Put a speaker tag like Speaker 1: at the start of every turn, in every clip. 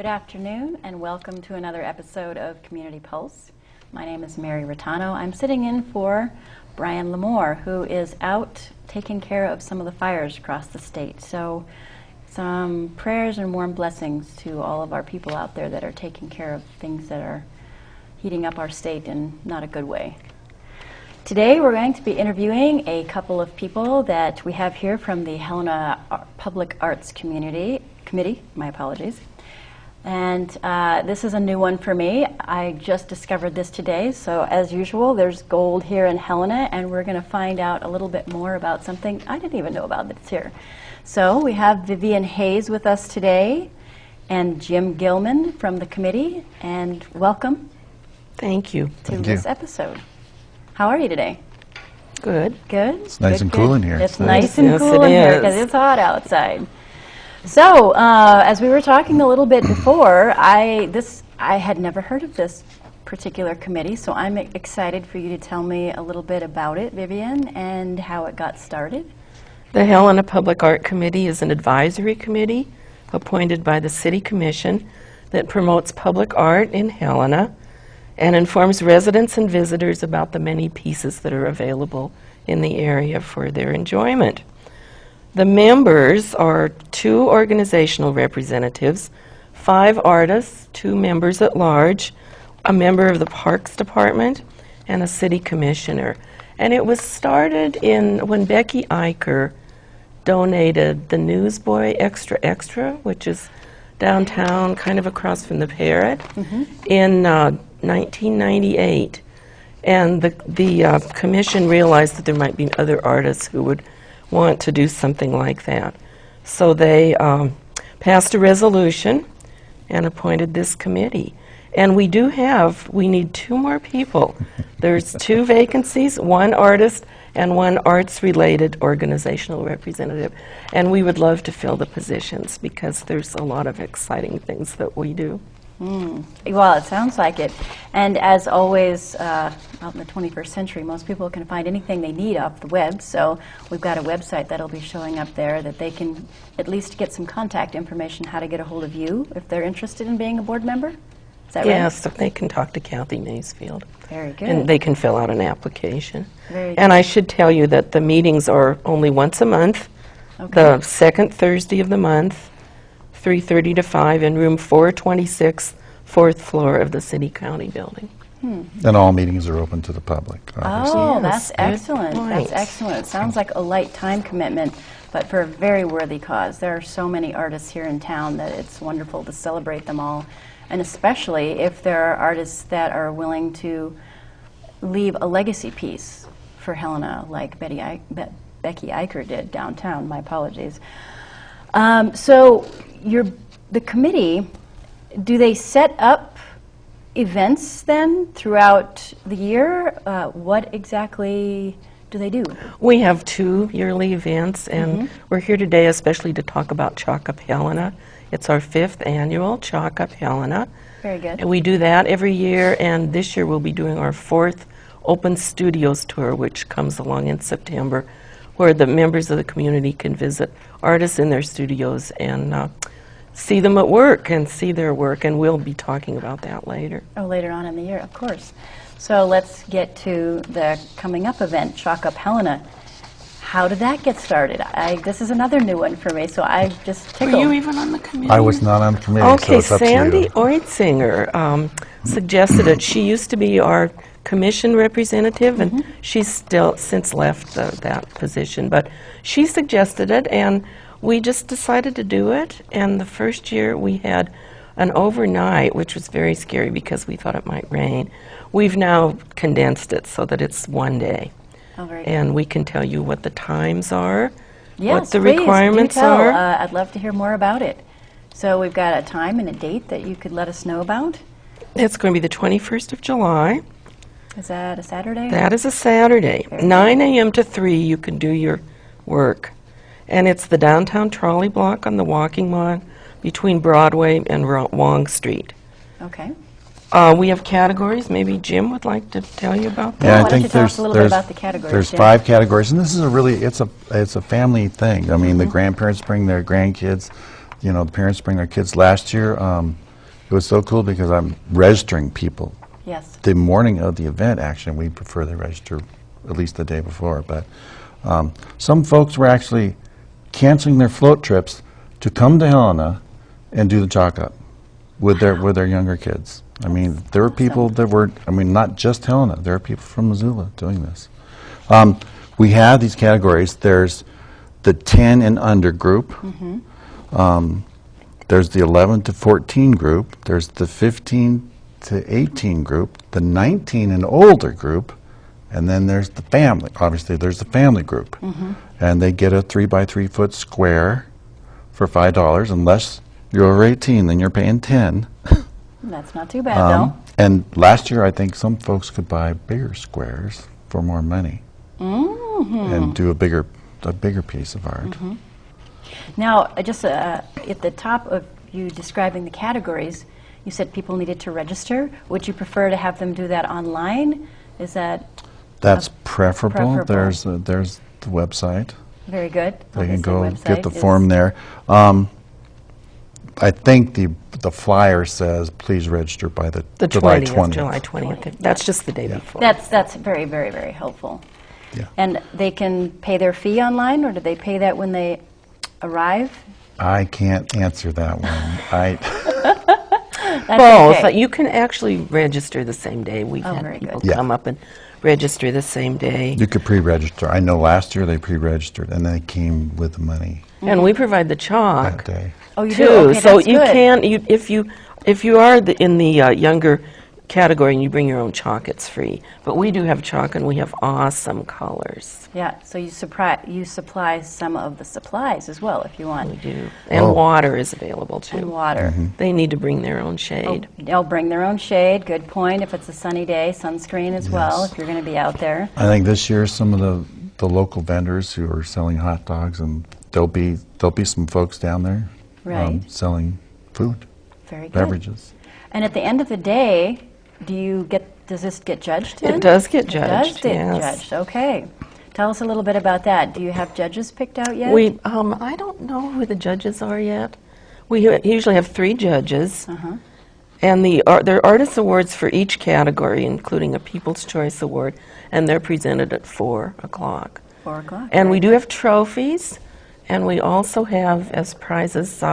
Speaker 1: Good afternoon and welcome to another episode of Community Pulse. My name is Mary Rattano. I'm sitting in for Brian Lamore, who is out taking care of some of the fires across the state. So some prayers and warm blessings to all of our people out there that are taking care of things that are heating up our state in not a good way. Today we're going to be interviewing a couple of people that we have here from the Helena Public Arts Committee, my apologies. And this is a new one for me. I just discovered this today, so as usual, there's gold here in Helena, and we're going to find out a little bit more about something I didn't even know about that's here. So we have Vivian Hayes with us today, and Jim Gilman from the committee, and welcome.
Speaker 2: Thank you.
Speaker 1: To this episode. How are you today?
Speaker 2: Good.
Speaker 1: Good?
Speaker 3: It's nice and cool in here.
Speaker 1: It's nice and cool in here because it's hot outside. So, as we were talking a little bit before, I had never heard of this particular committee, so I'm excited for you to tell me a little bit about it, Vivian, and how it got started.
Speaker 2: The Helena Public Art Committee is an advisory committee appointed by the City Commission that promotes public art in Helena and informs residents and visitors about the many pieces that are available in the area for their enjoyment. The members are 2 organizational representatives, 5 artists, 2 members at large, a member of the Parks Department, and a city commissioner. And it was started when Becky Eicher donated the Newsboy Extra Extra, which is downtown, kind of across from the Parrot, in 1998. And the commission realized that there might be other artists who would want to do something like that. So they passed a resolution and appointed this committee. And we need 2 more people. There's 2 vacancies, 1 artist and 1 arts-related organizational representative. And we would love to fill the positions because there's a lot of exciting things that we do.
Speaker 1: Well, it sounds like it. And as always, out in the 21st century, most people can find anything they need off the web. So we've got a website that'll be showing up there that they can at least get some contact information, how to get a hold of you if they're interested in being a board member. Is that right?
Speaker 2: Yes, so they can talk to Kathy Maysfield.
Speaker 1: Very good.
Speaker 2: And they can fill out an application.
Speaker 1: Very good.
Speaker 2: And I should tell you that the meetings are only once a month, the second Thursday of the month, 3:30 to 5 in room 426, 4th floor of the City County building.
Speaker 3: And all meetings are open to the public, obviously.
Speaker 1: Oh,
Speaker 2: Yes,
Speaker 1: that's
Speaker 2: good
Speaker 1: excellent.
Speaker 2: point.
Speaker 1: That's excellent. It sounds like a light time commitment, but for a very worthy cause. There are so many artists here in town that it's wonderful to celebrate them all, and especially if there are artists that are willing to leave a legacy piece for Helena, like Becky Eicher did downtown. My apologies. So the committee, do they set up events then throughout the year? What exactly do they do?
Speaker 2: We have 2 yearly events, and we're here today especially to talk about Chalk Up Helena. It's our 5th annual Chalk Up Helena.
Speaker 1: Very good.
Speaker 2: And we do that every year, and this year we'll be doing our 4th Open Studios tour, which comes along in September, where the members of the community can visit artists in their studios and see them at work and see their work, and we'll be talking about that later.
Speaker 1: Oh, later on in the year, of course. So let's get to the coming up event, Chalk Up Helena. How did that get started? This is another new one for me, so I just tickled.
Speaker 2: Were you even on the committee?
Speaker 3: I was not on the committee,
Speaker 2: Okay,
Speaker 3: so it's up to
Speaker 2: Sandy
Speaker 3: you.
Speaker 2: Oitzinger suggested it. She used to be our commission representative, and she's still since left that position. But she suggested it, and we just decided to do it. And the first year we had an overnight, which was very scary because we thought it might rain. We've now condensed it so that it's 1 day.
Speaker 1: Oh, very good.
Speaker 2: And we can tell you what the times are,
Speaker 1: Yes,
Speaker 2: what the
Speaker 1: please,
Speaker 2: requirements
Speaker 1: do tell.
Speaker 2: are.
Speaker 1: I'd love to hear more about it. So we've got a time and a date that you could let us know about.
Speaker 2: It's going to be the 21st of July.
Speaker 1: Is that a Saturday?
Speaker 2: That is a Saturday.
Speaker 1: Very
Speaker 2: 9 a.m. to 3 you can do your work. And it's the downtown trolley block on the walking line between Broadway and Wong Street.
Speaker 1: Okay.
Speaker 2: We have categories. Maybe Jim would like to tell you about that.
Speaker 3: Yeah,
Speaker 1: Why
Speaker 3: I
Speaker 1: don't you
Speaker 3: think
Speaker 1: tell us a little bit about the categories,
Speaker 3: there's
Speaker 1: Jim?
Speaker 3: 5 categories, and this is it's a family thing. I mean, the grandparents bring their grandkids, the parents bring their kids. Last year, It was so cool because I'm registering people.
Speaker 1: Yes.
Speaker 3: The morning of the event, actually, we prefer they register at least the day before. But some folks were actually canceling their float trips to come to Helena and do the chalk up with their younger kids. I mean, there were people that were, I mean, not just Helena. There are people from Missoula doing this. We have these categories. There's the 10 and under group. There's the 11 to 14 group. There's the 15 to 18 group, the 19 and older group, and then there's the family. Obviously, there's the family group. And they get a 3 by 3 foot square for $5. Unless you're over 18, then you're paying 10.
Speaker 1: That's not too bad, though.
Speaker 3: And last year, I think some folks could buy bigger squares for more money and do a bigger piece of art.
Speaker 1: Now, just at the top of you describing the categories, you said people needed to register. Would you prefer to have them do that online? Is that
Speaker 3: That's preferable.
Speaker 1: preferable?
Speaker 3: There's the website.
Speaker 1: very good?
Speaker 3: They can
Speaker 1: Obviously,
Speaker 3: go
Speaker 1: website
Speaker 3: get the
Speaker 1: is-
Speaker 3: form there. I think the flyer says please register by the July 20th.
Speaker 2: July 20th. That's just the day before.
Speaker 1: That's very, very, very helpful.
Speaker 3: Yeah.
Speaker 1: And they can pay their fee online, or do they pay that when they arrive?
Speaker 3: I can't answer that one.
Speaker 1: That's
Speaker 2: Both.
Speaker 1: okay.
Speaker 2: You can actually register the same day. We've
Speaker 1: Oh,
Speaker 2: had
Speaker 1: very
Speaker 2: people
Speaker 1: good.
Speaker 3: Yeah.
Speaker 2: come up and register the same day.
Speaker 3: You could pre-register. I know last year they pre-registered and they came with the money
Speaker 2: And we provide the chalk
Speaker 3: that day.
Speaker 1: Oh, you
Speaker 2: too.
Speaker 1: do? Okay,
Speaker 2: So
Speaker 1: that's
Speaker 2: you
Speaker 1: good.
Speaker 2: can, if you are in the younger category and you bring your own chalk, it's free. But we do have chalk and we have awesome colors.
Speaker 1: Yeah, so you supply some of the supplies as well, if you want.
Speaker 2: We do. And
Speaker 3: Oh.
Speaker 2: water is available too.
Speaker 1: And water.
Speaker 2: They need to bring their own
Speaker 1: Oh,
Speaker 2: shade.
Speaker 1: they'll bring their own shade. Good point. If it's a sunny day, sunscreen as well,
Speaker 3: Yes.
Speaker 1: if you're going to be out there.
Speaker 3: I think this year some of the local vendors who are selling hot dogs, and there'll be some folks down there
Speaker 1: Right.
Speaker 3: selling food,
Speaker 1: Very good.
Speaker 3: beverages.
Speaker 1: And at the end of the day, does this get judged then?
Speaker 2: It does get
Speaker 1: It does
Speaker 2: judged,
Speaker 1: get
Speaker 2: yes.
Speaker 1: judged. Okay. Tell us a little bit about that. Do you have judges picked out yet?
Speaker 2: I don't know who the judges are yet. We usually have 3 judges. And there are artist awards for each category, including a People's Choice Award, and they're presented at 4 o'clock.
Speaker 1: 4 o'clock.
Speaker 2: And we
Speaker 1: Very
Speaker 2: do have trophies, and we also have, as prizes,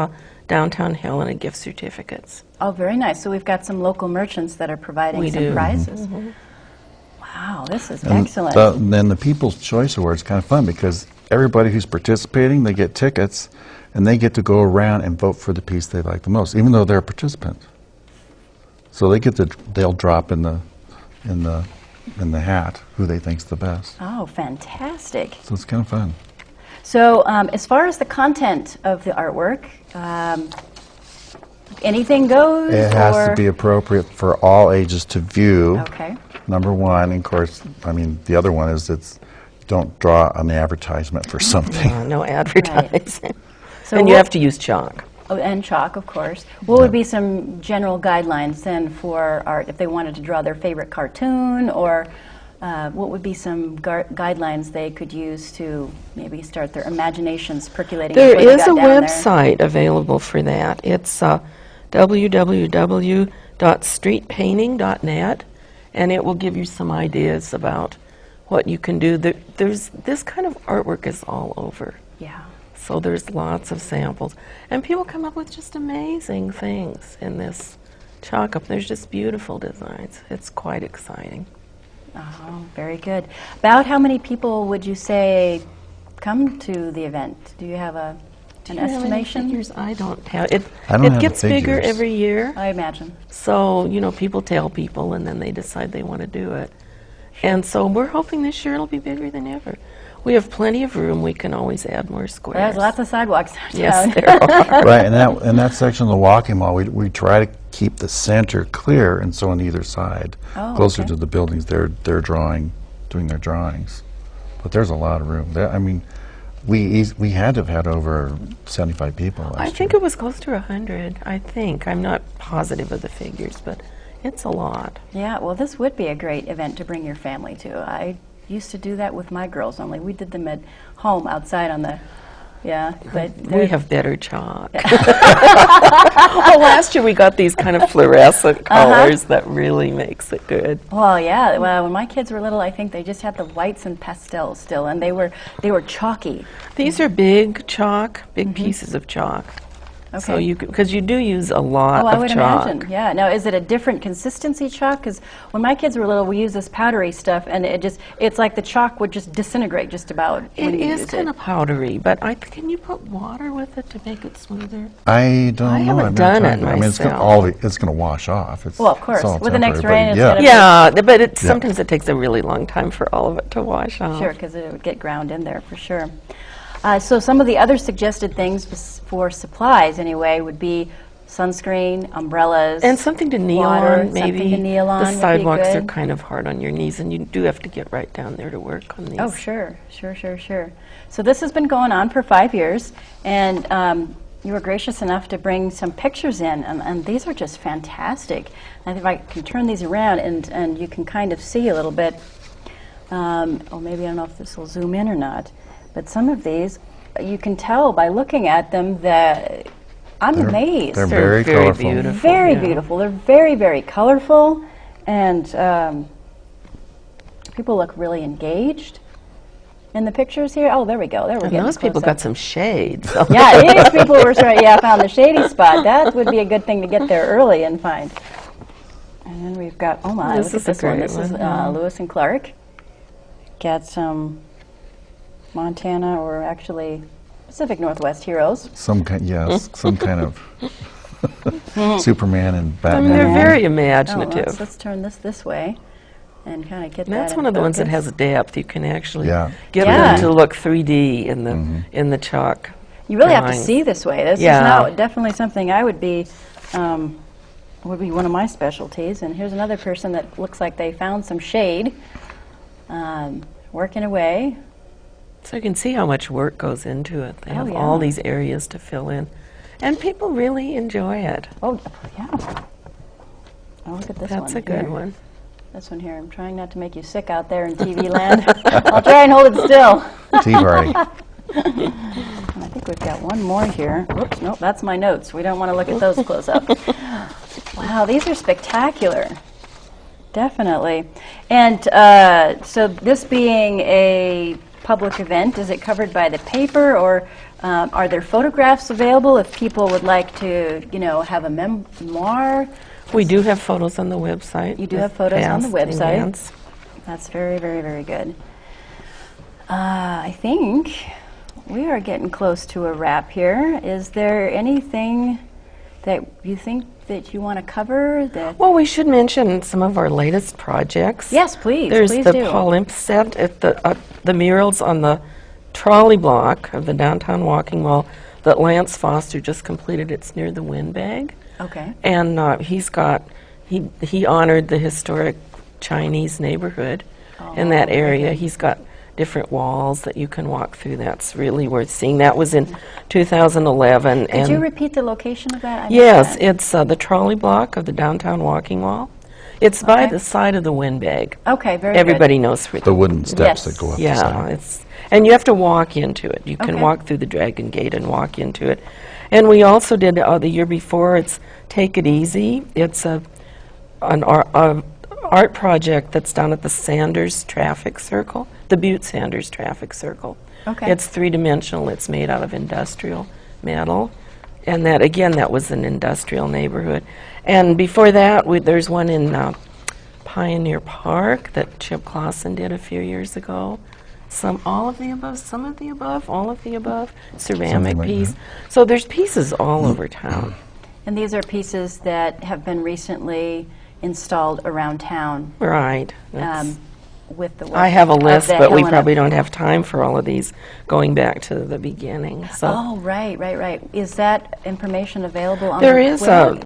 Speaker 2: Downtown Helena gift certificates.
Speaker 1: Oh, very nice. So we've got some local merchants that are providing
Speaker 2: We
Speaker 1: some
Speaker 2: do.
Speaker 1: prizes. Wow, this is
Speaker 3: And
Speaker 1: excellent.
Speaker 3: then the People's Choice Award is kind of fun because everybody who's participating, they get tickets, and they get to go around and vote for the piece they like the most, even though they're a participant. So they'll drop in the hat who they think's the best.
Speaker 1: Oh, fantastic.
Speaker 3: So it's kind of fun.
Speaker 1: So as far as the content of the artwork, anything goes?
Speaker 3: It has
Speaker 1: or?
Speaker 3: to be appropriate for all ages to view.
Speaker 1: Okay.
Speaker 3: Number one, and of course, I mean, the other one is don't draw an advertisement for something.
Speaker 2: No advertising.
Speaker 1: So
Speaker 2: And you
Speaker 1: what-
Speaker 2: have to use chalk.
Speaker 1: Oh, and chalk, of course. What would be some general guidelines then for art if they wanted to draw their favorite cartoon, or what would be some guidelines they could use to maybe start their imaginations percolating?
Speaker 2: There
Speaker 1: before they
Speaker 2: is
Speaker 1: got
Speaker 2: a
Speaker 1: down there?
Speaker 2: website available for that. It's www.streetpainting.net, and it will give you some ideas about what you can do. There's this kind of artwork is all over.
Speaker 1: Yeah.
Speaker 2: So there's lots of samples. And people come up with just amazing things in this chalk up. There's just beautiful designs. It's quite exciting.
Speaker 1: Oh, very good. About how many people would you say come to the event? Do you have an
Speaker 2: Do you have any
Speaker 1: estimation?
Speaker 2: figures? I don't have it.
Speaker 3: I don't
Speaker 2: It
Speaker 3: have the
Speaker 2: gets bigger
Speaker 3: figures.
Speaker 2: every year.
Speaker 1: I imagine.
Speaker 2: So, people tell people and then they decide they want to do it. And so we're hoping this year it'll be bigger than ever. We have plenty of room. We can always add more squares.
Speaker 1: There's lots of sidewalks downtown.
Speaker 2: Yes, there are.
Speaker 3: Right, and that section of the walking mall, we try to keep the center clear, and so on either side,
Speaker 1: Oh,
Speaker 3: closer
Speaker 1: okay.
Speaker 3: to the buildings, they're doing their drawings. But there's a lot of room. I mean, we had to have had over 75 people last
Speaker 2: I
Speaker 3: year.
Speaker 2: think it was close to 100, I think. I'm not positive of the figures, but it's a lot.
Speaker 1: Yeah, well, this would be a great event to bring your family to. I used to do that with my girls, only we did them at home outside on the Yeah, but
Speaker 2: We have better chalk. Well, last year we got these kind of fluorescent colors that really makes it good.
Speaker 1: well, yeah. Well, when my kids were little, I think they just had the whites and pastels still, and they were chalky.
Speaker 2: These are big chalk, big pieces of chalk. So
Speaker 1: Okay.
Speaker 2: you, because you do use a lot
Speaker 1: Oh, I
Speaker 2: of
Speaker 1: would
Speaker 2: chalk.
Speaker 1: imagine. Yeah. Now, is it a different consistency chalk? Because when my kids were little, we used this powdery stuff, and it's like the chalk would just disintegrate just about when
Speaker 2: It
Speaker 1: you
Speaker 2: is
Speaker 1: use
Speaker 2: kind
Speaker 1: it.
Speaker 2: of powdery, but can you put water with it to make it smoother?
Speaker 3: I don't
Speaker 2: I
Speaker 3: know.
Speaker 2: haven't
Speaker 3: I've
Speaker 2: done
Speaker 3: never
Speaker 2: it
Speaker 3: tried that. I mean, it's
Speaker 2: myself.
Speaker 3: it's going to wash off. It's,
Speaker 1: Well, of
Speaker 3: it's
Speaker 1: course.
Speaker 3: all
Speaker 1: With the next
Speaker 3: temporary,
Speaker 1: rain, it's
Speaker 3: but
Speaker 1: gonna-
Speaker 2: Yeah, but sometimes it takes a really long time for all of it to wash off.
Speaker 1: Sure, because it would get ground in there for sure. So some of the other suggested things for supplies, anyway, would be sunscreen, umbrellas,
Speaker 2: And something to kneel
Speaker 1: water,
Speaker 2: on, maybe.
Speaker 1: something to kneel on
Speaker 2: The
Speaker 1: would be
Speaker 2: sidewalks are
Speaker 1: good.
Speaker 2: kind of hard on your knees, and you do have to get right down there to work on these.
Speaker 1: Oh, sure. So this has been going on for 5 years, and you were gracious enough to bring some pictures in, and these are just fantastic. I think if I can turn these around, and you can kind of see a little bit, or maybe I don't know if this will zoom in or not, but some of these, you can tell by looking at them that I'm amazed.
Speaker 3: They're very colorful.
Speaker 2: beautiful.
Speaker 1: Very
Speaker 2: yeah.
Speaker 1: beautiful. They're very, very colorful, and people look really engaged in the pictures here. Oh, there we go. There we go.
Speaker 2: And those people got some shade. So.
Speaker 1: Yeah, these people were found the shady spot. That would be a good thing to get there early and find. And then we've got, oh my,
Speaker 2: This
Speaker 1: look
Speaker 2: is
Speaker 1: at
Speaker 2: a
Speaker 1: this one.
Speaker 2: great
Speaker 1: This is
Speaker 2: one, yeah.
Speaker 1: Lewis and Clark. Got some Montana, or actually Pacific Northwest heroes.
Speaker 3: some kind of Superman and
Speaker 2: I mean,
Speaker 3: Batman.
Speaker 2: they're very
Speaker 1: Oh,
Speaker 2: imaginative.
Speaker 1: let's turn this way and kind of get
Speaker 2: And that's
Speaker 1: that
Speaker 2: one
Speaker 1: in
Speaker 2: of the ones that
Speaker 1: focus.
Speaker 2: has depth. You can actually
Speaker 3: Yeah.
Speaker 2: get
Speaker 1: Yeah.
Speaker 2: them to look 3D in the chalk.
Speaker 1: You really have to
Speaker 2: drawings.
Speaker 1: see this way. This
Speaker 2: Yeah.
Speaker 1: is now definitely something I would be one of my specialties. And here's another person that looks like they found some shade, working away.
Speaker 2: So you can see how much work goes into it. They
Speaker 1: Oh,
Speaker 2: have
Speaker 1: yeah.
Speaker 2: all these areas to fill in. And people really enjoy it.
Speaker 1: Oh, yeah. Oh, look at this one.
Speaker 2: That's a good
Speaker 1: here.
Speaker 2: one.
Speaker 1: This one here. I'm trying not to make you sick out there in TV land. I'll try and hold it still.
Speaker 3: Tea party.
Speaker 1: I think we've got one more here. Oops, nope, that's my notes. We don't want to look at those close up. Wow, these are spectacular. Definitely. And so this being a public event, is it covered by the paper, or are there photographs available if people would like to, have a memoir?
Speaker 2: We do have photos on the website.
Speaker 1: You do
Speaker 2: with
Speaker 1: have photos on the
Speaker 2: past
Speaker 1: website.
Speaker 2: events.
Speaker 1: That's very, very, very good. I think we are getting close to a wrap here. Is there anything that you think that you want to cover?
Speaker 2: Well, we should mention some of our latest projects.
Speaker 1: Yes, please.
Speaker 2: There's
Speaker 1: please
Speaker 2: the
Speaker 1: do.
Speaker 2: palimpsest at the murals on the trolley block of the downtown walking mall that Lance Foster just completed. It's near the Windbag.
Speaker 1: Okay.
Speaker 2: And he honored the historic Chinese neighborhood in that area. He's got different walls that you can walk through. That's really worth seeing. That was in 2011.
Speaker 1: Could you repeat the location of that? I missed
Speaker 2: Yes,
Speaker 1: that.
Speaker 2: it's the trolley block of the downtown walking wall. It's by
Speaker 1: Okay.
Speaker 2: the side of the Windbag.
Speaker 1: Okay, very
Speaker 2: Everybody knows where
Speaker 3: The wooden steps
Speaker 1: Yes.
Speaker 3: that go up the
Speaker 2: yeah,
Speaker 3: side.
Speaker 2: and you have to walk into it. You can
Speaker 1: Okay.
Speaker 2: walk through the Dragon Gate and walk into it. And we also did the year before. It's Take It Easy. It's an art project that's down at the Sanders Traffic Circle, the Butte Sanders Traffic Circle.
Speaker 1: Okay.
Speaker 2: It's three-dimensional. It's made out of industrial metal. And that was an industrial neighborhood. And before that, there's one in Pioneer Park that Chip Clausen did a few years ago. All of the above, some of the above, all of the above, ceramic
Speaker 3: Something like
Speaker 2: piece.
Speaker 3: that.
Speaker 2: So there's pieces all over town.
Speaker 1: And these are pieces that have been recently installed around town
Speaker 2: Right. That's-
Speaker 1: with the work
Speaker 2: I have a
Speaker 1: of
Speaker 2: list,
Speaker 1: the
Speaker 2: but we
Speaker 1: Helena.
Speaker 2: probably don't have time for all of these going back to the beginning. So
Speaker 1: Oh, right. Is that information available on
Speaker 2: there
Speaker 1: the
Speaker 2: is
Speaker 1: web?